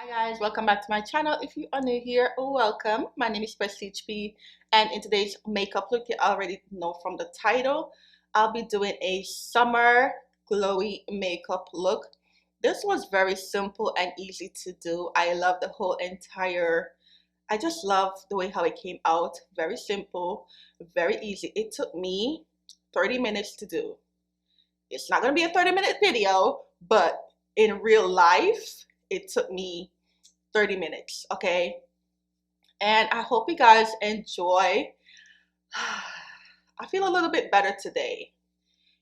Hi guys, welcome back to my channel. If you are new here, welcome. My name is Prestige P, and in today's makeup look, you already know from the title, I'll be doing a summer glowy makeup look. This was very simple and easy to do. I love the whole entire, I just love the way how it came out. Very simple, very easy. It took me 30 minutes to do. It's not going to be a 30-minute video, but in real life, it took me 30 minutes, okay? And I hope you guys enjoy. I feel a little bit better today.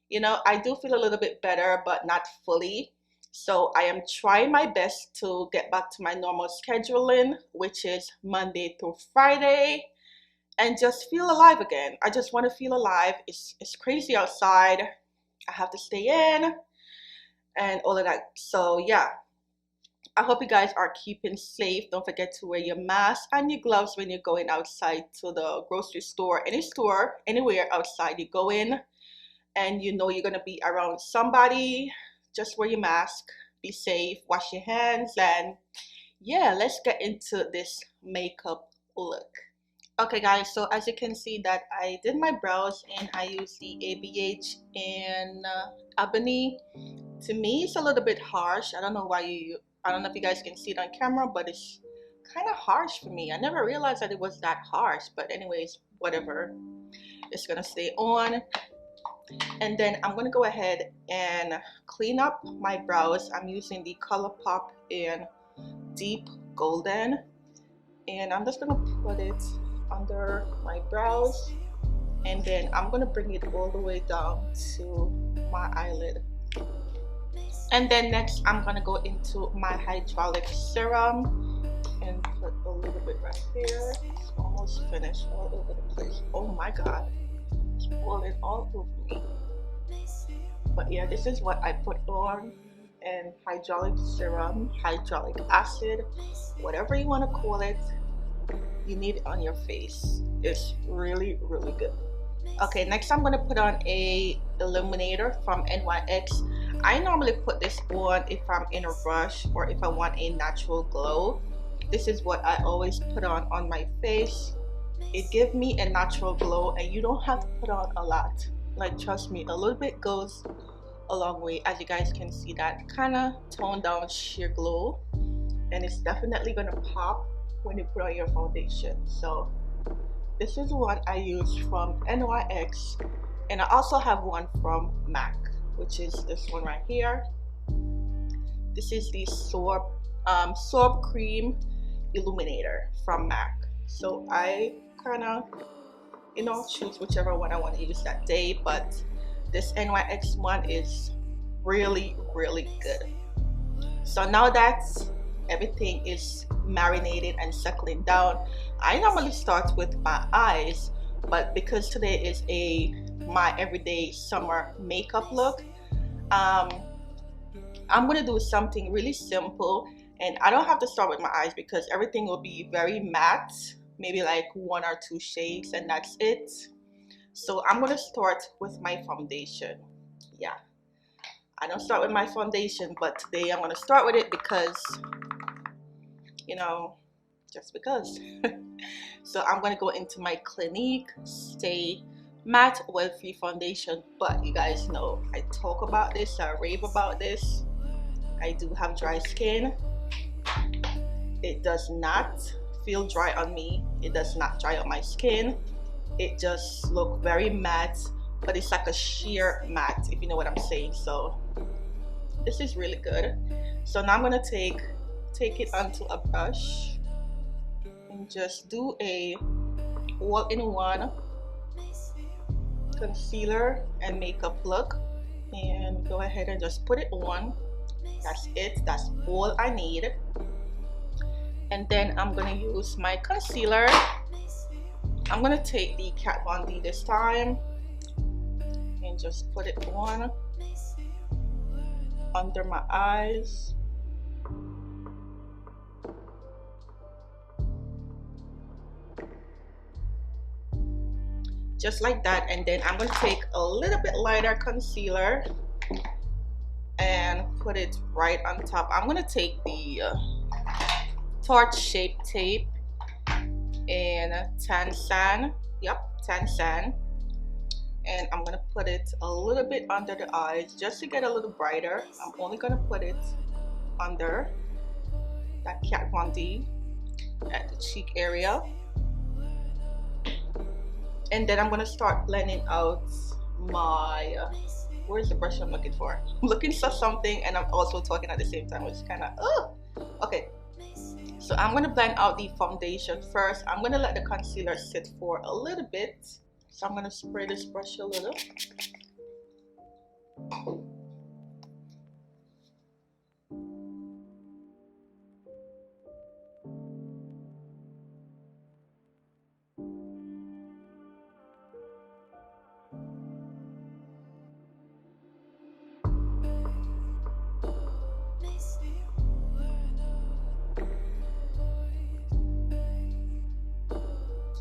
You know, I do feel a little bit better, but not fully. So I am trying my best to get back to my normal scheduling, which is Monday through Friday, and just feel alive again. I just want to feel alive. It's crazy outside. I have to stay in and all of that. So yeah, I hope you guys are keeping safe. Don't forget to wear your mask and your gloves when you're going outside to the grocery store, any store, anywhere outside you go in, and you know you're going to be around somebody. Just wear your mask, be safe, wash your hands, and yeah, let's get into this makeup look. Okay guys, so as you can see that I did my brows and I used the ABH in Ebony. To me, it's a little bit harsh. I don't know if you guys can see it on camera, but it's kind of harsh for me. I never realized that it was that harsh, but anyways, whatever. It's gonna stay on. And then I'm gonna go ahead and clean up my brows. I'm using the ColourPop in Deep Golden, and I'm just gonna put it under my brows, and then I'm gonna bring it all the way down to my eyelid. And then next I'm gonna go into my hydraulic serum and put a little bit right here. It's almost finished, all over the place. Oh my god, it's falling all over me. But yeah, this is what I put on, and hydraulic serum, hydraulic acid, whatever you want to call it, you need it on your face. It's really good. Okay, next I'm gonna put on a Illuminator from NYX. I normally put this on if I'm in a rush or if I want a natural glow. This is what I always put on my face. It gives me a natural glow, and you don't have to put on a lot. Like, trust me, a little bit goes a long way. As you guys can see, that kind of toned down sheer glow, and it's definitely gonna pop when you put on your foundation. So this is what I use from NYX, and I also have one from MAC, which is this one right here. This is the Sorb Cream Illuminator from MAC. So I kind of, choose whichever one I want to use that day, but this NYX one is really good. So now that everything is marinated and settling down, I normally start with my eyes, but because today is my everyday summer makeup look, I'm gonna do something really simple, and I don't have to start with my eyes because everything will be very matte, maybe like 1 or 2 shades, and that's it. So I'm gonna start with my foundation. Yeah, I don't start with my foundation, but today I'm gonna start with it because, just because. So I'm gonna go into my Clinique Stay Matte Oil Free Foundation. But you guys know I talk about this, I rave about this. I do have dry skin. It does not feel dry on me. It does not dry on my skin. It just looks very matte, but it's like a sheer matte, if you know what I'm saying. So this is really good. So now I'm gonna take it onto a brush and just do a all-in-one concealer and makeup look, and go ahead and just put it on. That's it. That's all I need. And then I'm gonna use my concealer. I'm gonna take the Kat Von D this time and just put it on under my eyes. Just like that. And then I'm going to take a little bit lighter concealer and put it right on top. I'm going to take the torch shaped tape in tan sand. Yep, tan sand. And I'm gonna put it a little bit under the eyes just to get a little brighter. I'm only gonna put it under that Kat Von D at the cheek area. And then I'm gonna start blending out my where's the brush I'm looking for? I'm looking for something and I'm also talking at the same time, which is kind of okay. So I'm gonna blend out the foundation first. I'm gonna let the concealer sit for a little bit. So I'm gonna spray this brush a little.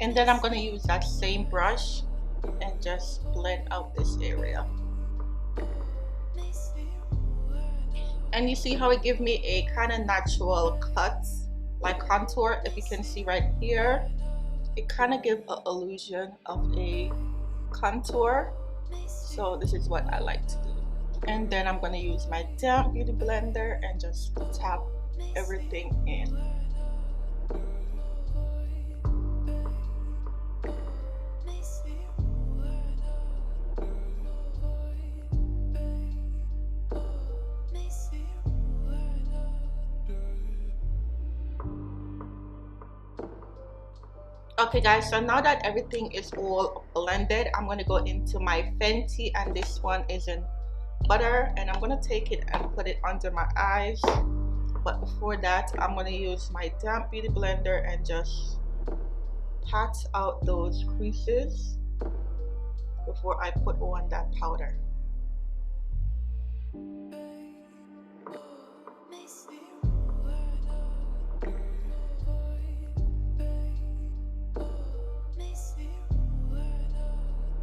And then I'm gonna use that same brush and just blend out this area. And you see how it gives me a kind of natural cut, like contour. If you can see right here, it kind of gives an illusion of a contour. So this is what I like to do. And then I'm gonna use my damp beauty blender and just tap everything in. Okay guys, so now that everything is all blended, I'm going to go into my Fenty, and this one is in Butter, and I'm going to take it and put it under my eyes. But before that, I'm going to use my damp beauty blender and just pat out those creases before I put on that powder.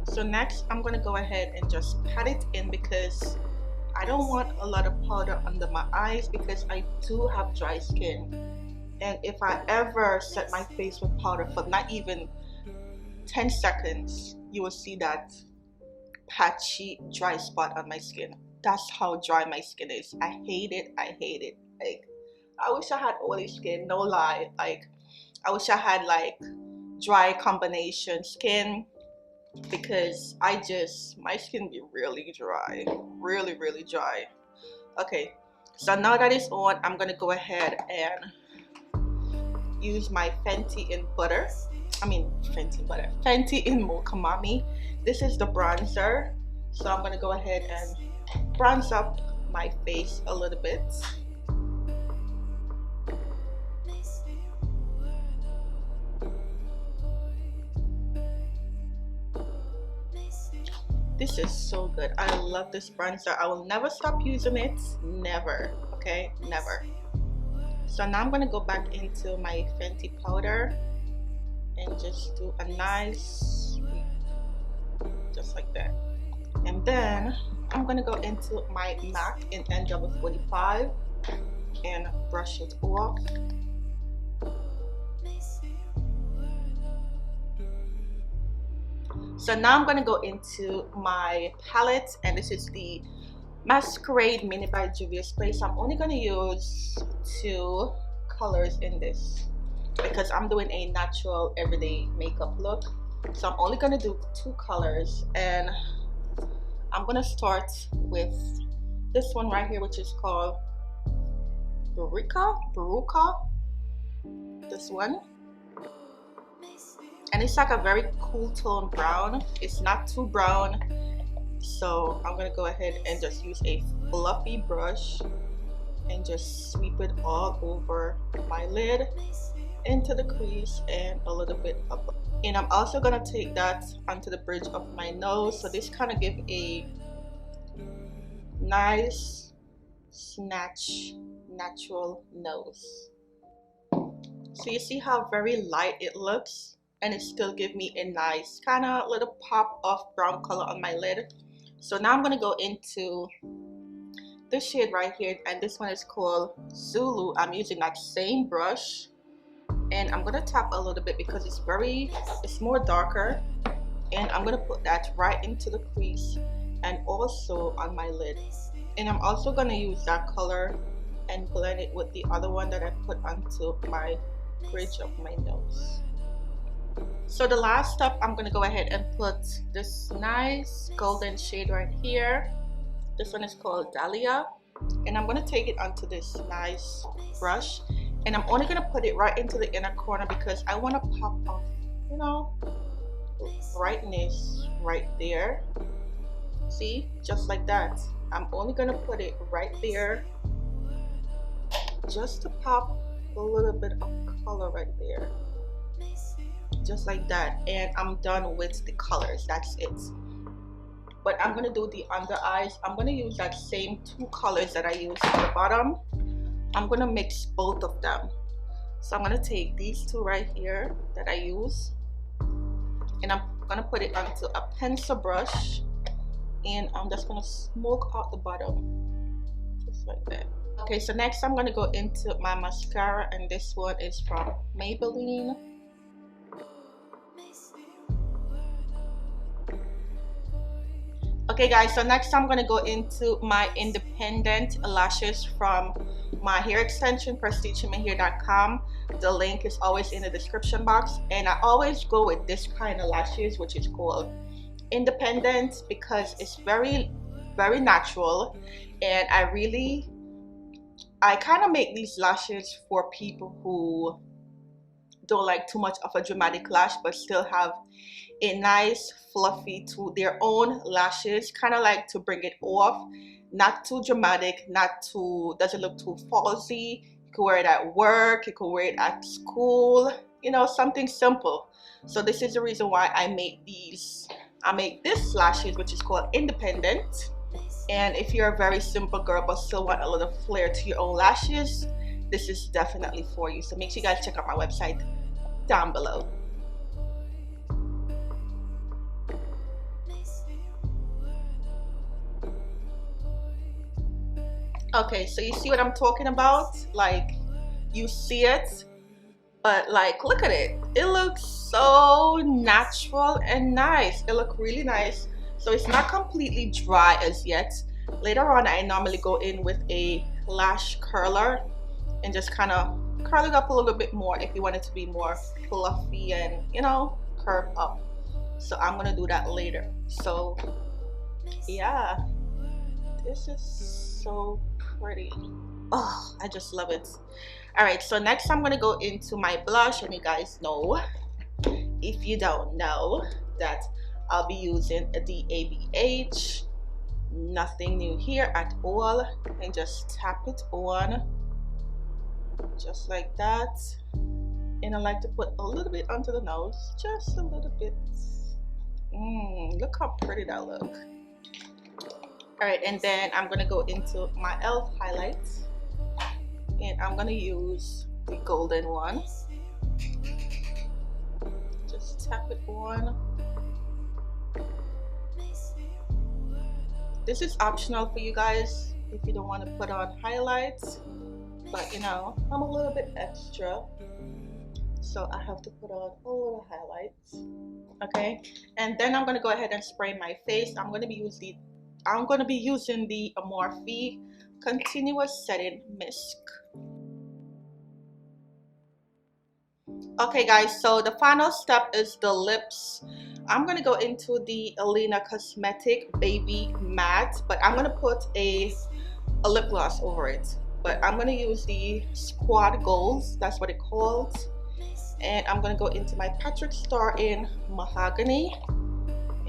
So next, I'm going to go ahead and just pat it in because I don't want a lot of powder under my eyes because I do have dry skin. And if I ever set my face with powder for not even 10 seconds, you will see that patchy dry spot on my skin. That's how dry my skin is. I hate it. I hate it. Like, I wish I had oily skin, no lie. Like, I wish I had like dry combination skin, because my skin be really dry, really dry. Okay, so now that it's on, I'm gonna go ahead and use my Fenty in Butter. Fenty in Mocha Mami. This is the bronzer, so I'm gonna go ahead and bronze up my face a little bit. This is so good. I love this bronzer. I will never stop using it. Never. Okay? Never. So now I'm going to go back into my Fenty powder and just do a nice sweep. Just like that. And then I'm going to go into my MAC in NW45 and brush it off. So now I'm going to go into my palette, and this is the Masquerade Mini by Juvia's Place. I'm only going to use 2 colors in this because I'm doing a natural everyday makeup look. So I'm only going to do 2 colors, and I'm going to start with this one right here, which is called Baruka. This one. And it's like a very cool tone brown. It's not too brown. So I'm gonna go ahead and just use a fluffy brush and just sweep it all over my lid, into the crease, and a little bit up. And I'm also gonna take that onto the bridge of my nose. So this kind of gives a nice snatch natural nose. So you see how very light it looks? And it still gives me a nice kind of little pop of brown color on my lid. So now I'm going to go into this shade right here, and this one is called Zulu. I'm using that same brush and I'm gonna tap a little bit because it's more darker, and I'm gonna put that right into the crease and also on my lid. And I'm also gonna use that color and blend it with the other one that I put onto my bridge of my nose. So the last step, I'm gonna go ahead and put this nice golden shade right here. This one is called Dahlia, and I'm gonna take it onto this nice brush, and I'm only gonna put it right into the inner corner because I want to pop off, you know, brightness right there. See, just like that. I'm only gonna put it right there just to pop a little bit of color right there, just like that. And I'm done with the colors. That's it. But I'm gonna do the under eyes. I'm gonna use that same two colors that I used at the bottom. I'm gonna mix both of them. So I'm gonna take these two right here that I use, and I'm gonna put it onto a pencil brush, and I'm just gonna smoke out the bottom, just like that. Okay, so next I'm gonna go into my mascara, and this one is from Maybelline. Okay guys, so next I'm gonna go into my independent lashes from my hair extension, prestigehumanhair.com. The link is always in the description box, and I always go with this kind of lashes, which is called independent, because it's very natural. And I kind of make these lashes for people who don't like too much of a dramatic lash but still have a nice fluffy to their own lashes, kind of like to bring it off, not too dramatic, doesn't look too falsy. You can wear it at work, you can wear it at school, you know, something simple. So this is the reason why I make this lashes, which is called independent. And if you're a very simple girl but still want a little flair to your own lashes, this is definitely for you. So make sure you guys check out my website down below. Okay, so you see what I'm talking about? Like, you see it, but like, look at it. It looks so natural and nice. It looks really nice. So it's not completely dry as yet. Later on, I normally go in with a lash curler and just kind of curl it up a little bit more if you want it to be more fluffy and, you know, curve up. So I'm gonna do that later. So yeah, this is so pretty. Oh, I just love it. All right, so next I'm gonna go into my blush, and you guys know, if you don't know, that I'll be using the ABH. Nothing new here at all, and just tap it on just like that. And I like to put a little bit onto the nose, just a little bit. Look how pretty that looks. All right, and then I'm gonna go into my e.l.f. highlights, and I'm gonna use the golden one. Just tap it on. This is optional for you guys if you don't want to put on highlights, but you know, I'm a little bit extra, so I have to put on a little highlights. Okay, and then I'm gonna go ahead and spray my face. I'm gonna be using the Morphe Continuous Setting Mist. Okay guys, so the final step is the lips. I'm gonna go into the Elena Cosmetic Baby Matte, but I'm gonna put a lip gloss over it. But I'm gonna use the Squad Goals, that's what it calls. And I'm gonna go into my Patrick Star in Mahogany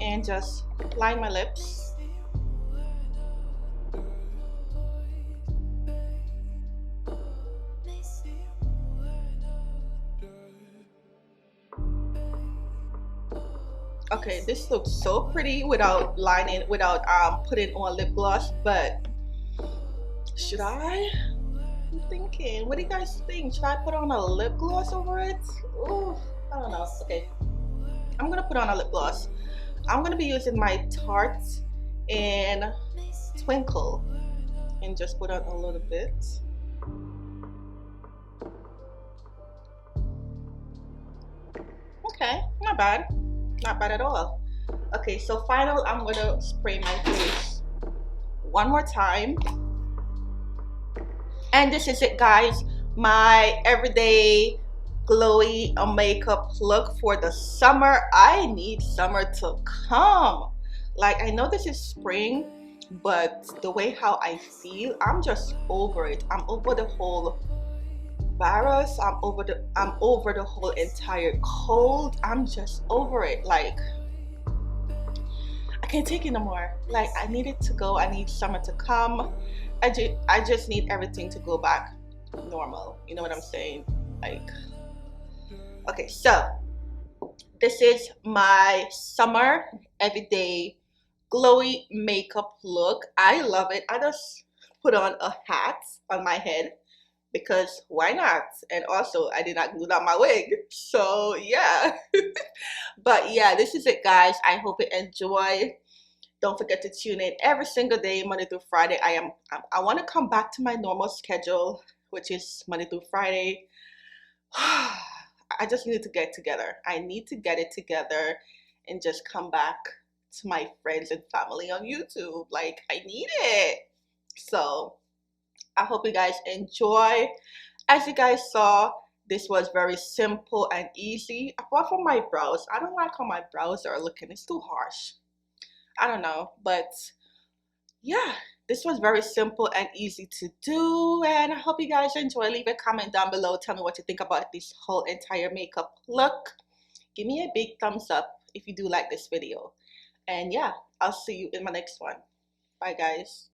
and just line my lips. Okay, this looks so pretty without putting on lip gloss, but should I? I'm thinking, what do you guys think? Should I put on a lip gloss over it? Ooh, I don't know. Okay, I'm gonna put on a lip gloss. I'm gonna be using my Tarte and Twinkle and just put on a little bit. Okay, not bad. Not bad at all. Okay, so final, I'm gonna spray my face one more time. And this is it, guys. My everyday glowy makeup look for the summer. I need summer to come. Like, I know this is spring, but the way how I feel, I'm just over it. I'm over the whole virus. I'm over the whole entire cold. I'm just over it. Like, I can't take it no more. Like, I need it to go. I need summer to come. I just need everything to go back normal. You know what I'm saying? Like, okay, so this is my summer everyday glowy makeup look. I love it. I just put on a hat on my head because why not? And also, I did not glue down my wig. So, yeah. But yeah, this is it, guys. I hope you enjoy. Don't forget to tune in every single day, Monday through Friday. I want to come back to my normal schedule, which is Monday through Friday. I just need to get together. I need to get it together and just come back to my friends and family on YouTube. Like, I need it. So I hope you guys enjoy. As you guys saw, this was very simple and easy. Apart from my brows, I don't like how my brows are looking. It's too harsh. I don't know, but yeah, this was very simple and easy to do, and I hope you guys enjoy. Leave a comment down below. Tell me what you think about this whole entire makeup look. Give me a big thumbs up if you do like this video, and yeah, I'll see you in my next one. Bye, guys.